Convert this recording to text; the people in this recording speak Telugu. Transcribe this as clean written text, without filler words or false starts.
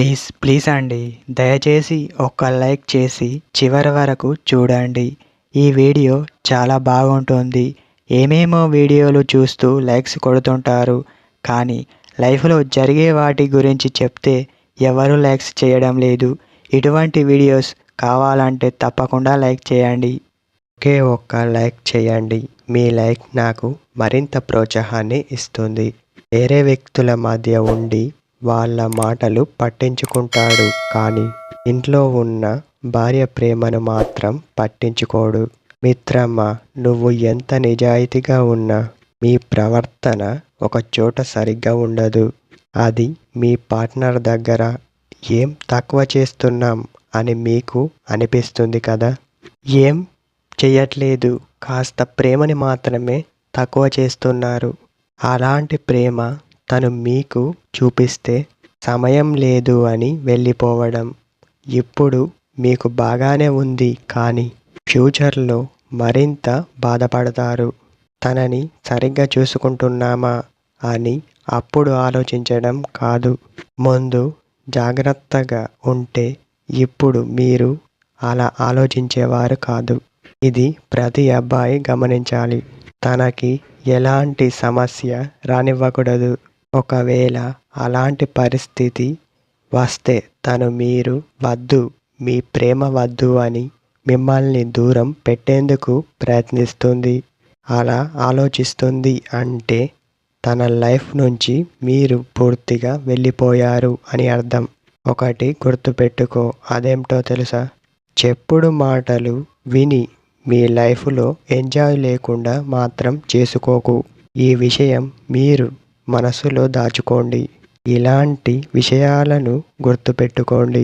ప్లీజ్ ప్లీజ్ అండి, దయచేసి ఒక్క లైక్ చేసి చివరి వరకు చూడండి. ఈ వీడియో చాలా బాగుంటుంది. ఏమేమో వీడియోలు చూస్తూ లైక్స్ కొడుతుంటారు, కానీ లైఫ్లో జరిగే వాటి గురించి చెప్తే ఎవరు లైక్స్ చేయడం లేదు. ఇటువంటి వీడియోస్ కావాలంటే తప్పకుండా లైక్ చేయండి. ఒకే ఒక్క లైక్ చేయండి. మీ లైక్ నాకు మరింత ప్రోత్సాహాన్ని ఇస్తుంది. వేరే వ్యక్తుల మధ్య ఉండి వాళ్ళ మాటలు పట్టించుకుంటాడు, కానీ ఇంట్లో ఉన్న భార్య ప్రేమను మాత్రం పట్టించుకోడు. మిత్రమా, నువ్వు ఎంత నిజాయితీగా ఉన్నా మీ ప్రవర్తన ఒక చోట సరిగ్గా ఉండదు. అది మీ పార్ట్నర్ దగ్గర ఏం తక్కువ చేస్తున్నాం అని మీకు అనిపిస్తుంది కదా. ఏం చెయ్యట్లేదు, కాస్త ప్రేమని మాత్రమే తక్కువ చేస్తున్నారు. అలాంటి ప్రేమ తను మీకు చూపిస్తే సమయం లేదు అని వెళ్ళిపోవడం. ఇప్పుడు మీకు బాగానే ఉంది, కానీ ఫ్యూచర్లో మరింత బాధపడతారు. తనని సరిగ్గా చూసుకుంటున్నామా అని అప్పుడు ఆలోచించడం కాదు. ముందు జాగ్రత్తగా ఉంటే ఇప్పుడు మీరు అలా ఆలోచించేవారు కాదు. ఇది ప్రతి అబ్బాయి గమనించాలి. తనకి ఎలాంటి సమస్య రానివ్వకూడదు. ఒకవేళ అలాంటి పరిస్థితి వస్తే తను మీరు వద్దు, మీ ప్రేమ వద్దు అని మిమ్మల్ని దూరం పెట్టేందుకు ప్రయత్నిస్తుంది. అలా ఆలోచిస్తుంది అంటే తన లైఫ్ నుంచి మీరు పూర్తిగా వెళ్ళిపోయారు అని అర్థం. ఒకటి గుర్తుపెట్టుకో, అదేంటో తెలుసా? చెప్పుడు మాటలు విని మీ లైఫ్లో ఎంజాయ్ లేకుండా మాత్రం చేసుకోకు. ఈ విషయం మీరు మనసులో దాచుకోండి. ఇలాంటి విషయాలను గుర్తుపెట్టుకోండి.